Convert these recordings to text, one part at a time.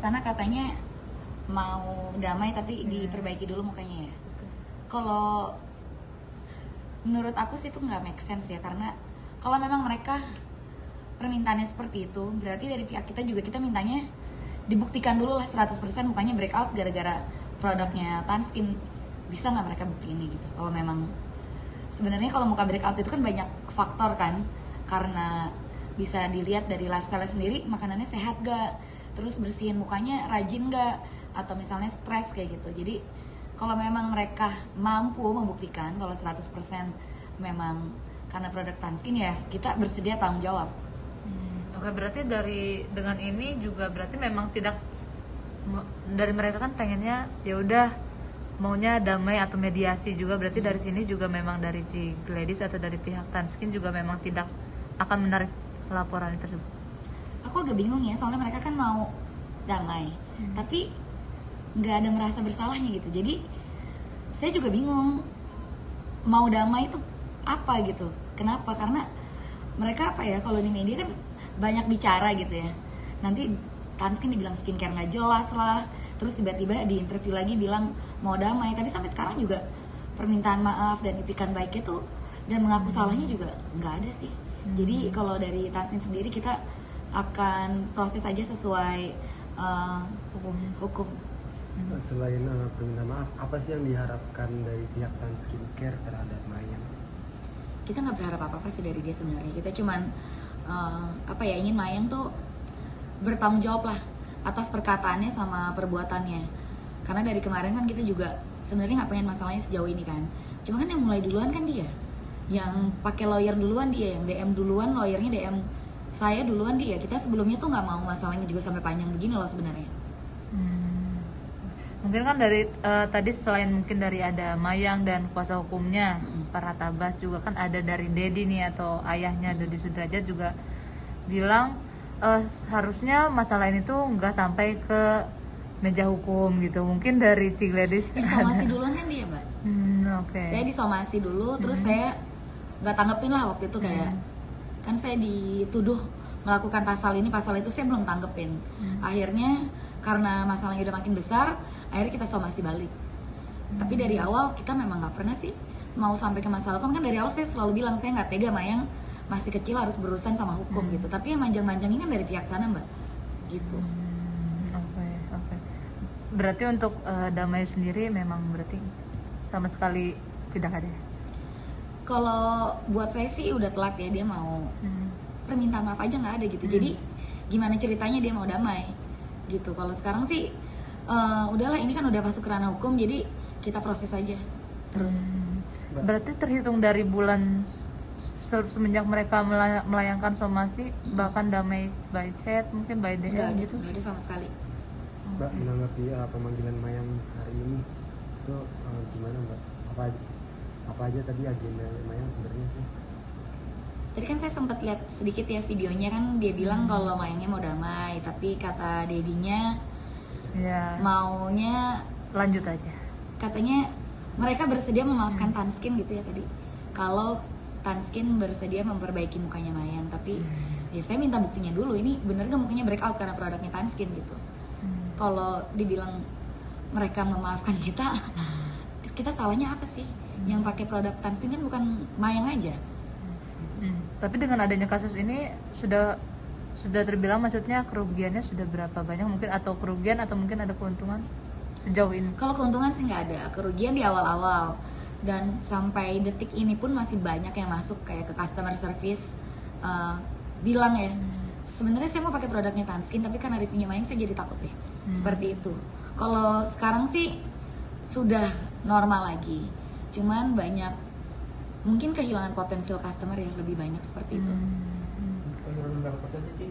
sana katanya mau damai tapi diperbaiki dulu mukanya ya. Kalau menurut aku sih itu nggak make sense ya, karena kalau memang mereka permintaannya seperti itu, berarti dari pihak kita juga kita mintanya dibuktikan dulu lah 100% mukanya breakout gara-gara produknya Tanskin. Bisa nggak mereka buktiin ini gitu? Kalau memang sebenarnya kalau muka breakout itu kan banyak faktor kan, karena bisa dilihat dari lifestyle sendiri, makanannya sehat gak, terus bersihin mukanya rajin gak, atau misalnya stres kayak gitu. Jadi kalau memang mereka mampu membuktikan kalau 100% memang karena produk Tanskin, ya kita bersedia tanggung jawab. Oke, berarti dengan ini juga berarti memang tidak dari mereka kan pengennya ya udah maunya damai atau mediasi juga, berarti dari sini juga memang dari si Gladys atau dari pihak Tanskin juga memang tidak akan menarik laporan tersebut. Aku agak bingung ya, soalnya mereka kan mau damai, tapi nggak ada merasa bersalahnya gitu. Jadi saya juga bingung mau damai itu apa gitu. Kenapa? Karena mereka apa ya, kalau di media kan banyak bicara gitu ya. Nanti Tanskin dibilang skincare nggak jelas lah, terus tiba-tiba di interview lagi bilang mau damai, tapi sampai sekarang juga permintaan maaf dan itikan baiknya tuh dan mengaku salahnya juga nggak ada sih. Jadi kalau dari Tanskin sendiri kita akan proses aja sesuai hukum. Selain permintaan maaf, apa sih yang diharapkan dari pihak Tanskin Care terhadap Mayang? Kita nggak berharap apa-apa sih dari dia sebenarnya. Kita cuman ingin Mayang tuh bertanggung jawab lah atas perkataannya sama perbuatannya. Karena dari kemarin kan kita juga sebenarnya nggak pengen masalahnya sejauh ini kan. Cuma kan yang mulai duluan kan dia, yang pakai lawyer duluan dia, yang DM duluan, lawyernya DM saya duluan dia. Kita sebelumnya tuh nggak mau masalahnya juga sampai panjang begini loh sebenarnya. Mungkin kan dari tadi selain mungkin dari ada Mayang dan kuasa hukumnya para Tabas, juga kan ada dari Dedi nih atau ayahnya Dodi Sudrajat juga bilang harusnya masalah ini tuh nggak sampai ke meja hukum gitu. Mungkin dari Ci Gladys disomasi duluan kan dia, Mbak. Oke. Saya disomasi dulu, terus saya nggak tanggepin lah waktu itu, kayak kan saya dituduh melakukan pasal ini pasal itu, saya belum tanggepin. Akhirnya karena masalahnya udah makin besar, akhirnya kita somasi balik. Tapi dari awal kita memang nggak pernah sih mau sampai ke masalah hukum. Kan dari awal saya selalu bilang saya nggak tega Mayang masih kecil harus berurusan sama hukum gitu. Tapi yang manjang-manjang ini kan dari pihak sana, Mbak, gitu. Oke. Berarti untuk damai sendiri memang berarti sama sekali tidak ada. Kalau buat saya sih udah telat ya, dia mau permintaan maaf aja nggak ada gitu. Jadi gimana ceritanya dia mau damai gitu. Kalau sekarang sih udahlah, ini kan udah masuk ke ranah hukum, jadi kita proses aja terus. Berarti terhitung dari bulan semenjak mereka melayangkan somasi, bahkan damai by chat, mungkin by DM gitu? Nggak ada sama sekali. Mbak, menanggapi pemanggilan Mayang hari ini itu gimana, Mbak? Apa aja tadi agenda Mayang sebenarnya sih? Tadi kan saya sempat lihat sedikit ya videonya, kan dia bilang kalau Mayangnya mau damai, tapi kata dedinya maunya lanjut aja. Katanya mereka bersedia memaafkan Tanskin gitu ya tadi. Kalau Tanskin bersedia memperbaiki mukanya Mayang, tapi ya saya minta buktinya dulu, ini bener gak mukanya breakout karena produknya Tanskin gitu. Kalau dibilang mereka memaafkan kita, kita salahnya apa sih? Yang pakai produk Tanskin kan bukan Mayang aja. Tapi dengan adanya kasus ini sudah terbilang, maksudnya kerugiannya sudah berapa banyak mungkin, atau kerugian atau mungkin ada keuntungan sejauh ini? Kalau keuntungan sih nggak ada, kerugian di awal-awal, dan sampai detik ini pun masih banyak yang masuk kayak ke customer service bilang ya, sebenarnya saya mau pakai produknya Tanskin, tapi karena reviewnya Mayang saya jadi takut deh. Seperti itu. Kalau sekarang sih sudah normal lagi, cuman banyak mungkin kehilangan potensial customer ya, lebih banyak seperti itu. Penurunan berapa persen sih?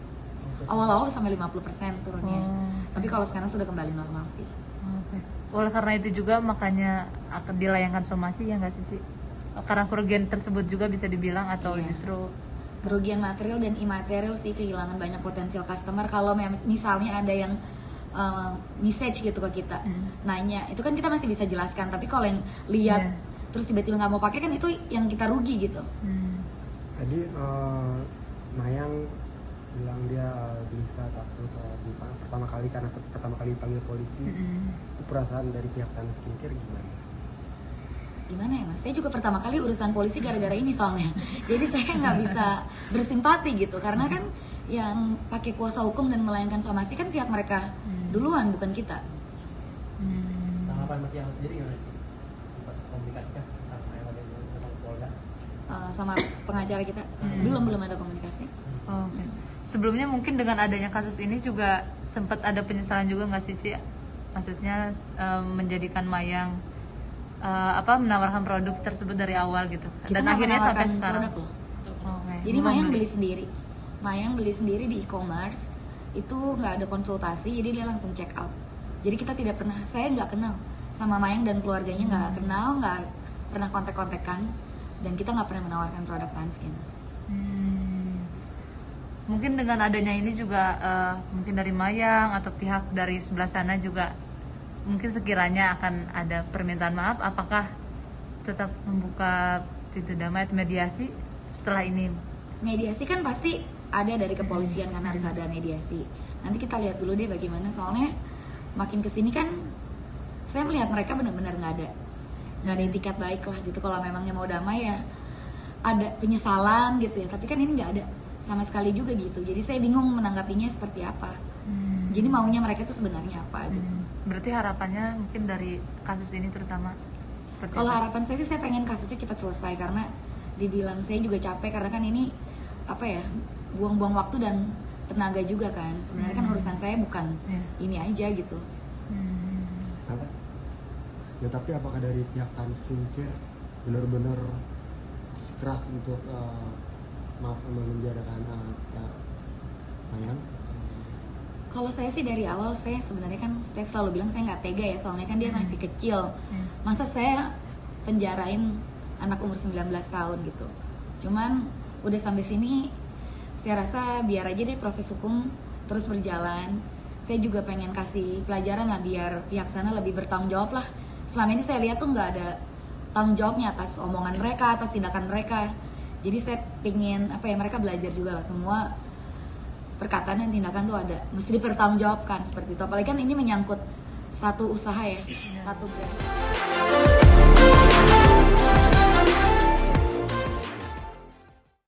Awal-awal sampai 50% turunnya, tapi kalau sekarang sudah kembali normal sih. Oleh karena itu juga makanya akan dilayangkan somasi ya nggak sih? Karena kerugian tersebut juga bisa dibilang, atau justru kerugian material dan imaterial sih, kehilangan banyak potensial customer. Kalau misalnya ada yang message gitu ke kita, nanya, itu kan kita masih bisa jelaskan. Tapi kalau yang lihat terus tiba-tiba nggak mau pakai, kan itu yang kita rugi gitu. Tadi Mayang bilang dia gelisah, takut pertama kali karena pertama kali dipanggil polisi. Itu perasaan dari pihak Tanah Skincare gimana? Gimana ya mas, saya juga pertama kali urusan polisi gara-gara ini soalnya. Jadi saya nggak bisa bersimpati gitu, karena kan yang pakai kuasa hukum dan melayangkan somasi kan pihak mereka duluan, bukan kita. Tanggapan Mbak yang sendiri gimana? Sempat komunikasi kah sama Polda? Sama pengacara kita belum ada komunikasi. Oh, oke. Sebelumnya mungkin dengan adanya kasus ini juga sempat ada penyesalan juga nggak sih Ci? Maksudnya menjadikan Mayang menawarkan produk tersebut dari awal gitu. Kita Dan nggak akhirnya sampai menawarkan sekarang. produk loh. Oke. Jadi Belum Mayang beli. beli sendiri. Mayang beli sendiri di e-commerce, itu nggak ada konsultasi, jadi dia langsung check out. Jadi kita tidak pernah, saya nggak kenal sama Mayang dan keluarganya, nggak kenal, nggak pernah kontak-kontakan, dan kita nggak pernah menawarkan produk Tanskin. Mungkin dengan adanya ini juga mungkin dari Mayang atau pihak dari sebelah sana juga mungkin sekiranya akan ada permintaan maaf, apakah tetap membuka pintu damai atau mediasi setelah ini? Mediasi kan pasti ada dari kepolisian, kan harus ada mediasi. Nanti kita lihat dulu deh bagaimana, soalnya makin kesini kan saya melihat mereka benar-benar nggak ada etikat baik lah gitu. Kalau memangnya mau damai ya ada penyesalan gitu ya, tapi kan ini nggak ada sama sekali juga gitu. Jadi saya bingung menanggapinya seperti apa. Jadi maunya mereka tuh sebenarnya apa gitu. Berarti harapannya mungkin dari kasus ini terutama seperti Kalau apa? harapan saya sih, saya pengen kasusnya cepat selesai, karena dibilang saya juga capek, karena kan ini apa ya, buang-buang waktu dan tenaga juga kan. Sebenarnya kan urusan saya bukan ini aja gitu. Ya tapi apakah dari pihak Tanah Skincare benar-benar keras untuk memenjarakan Mayang? Kalau saya sih dari awal, saya sebenarnya kan saya selalu bilang saya nggak tega ya, soalnya kan dia masih kecil. Masa saya penjarain anak umur 19 tahun gitu. Cuman udah sampai sini, saya rasa biar aja deh proses hukum terus berjalan. Saya juga pengen kasih pelajaran lah biar pihak sana lebih bertanggung jawab lah. Selama ini saya lihat tuh nggak ada tanggung jawabnya atas omongan mereka, atas tindakan mereka. Jadi saya pengen mereka belajar juga lah, semua perkataan dan tindakan tuh ada, mesti dipertanggungjawabkan seperti itu. Apalagi kan ini menyangkut satu usaha ya, satu brand.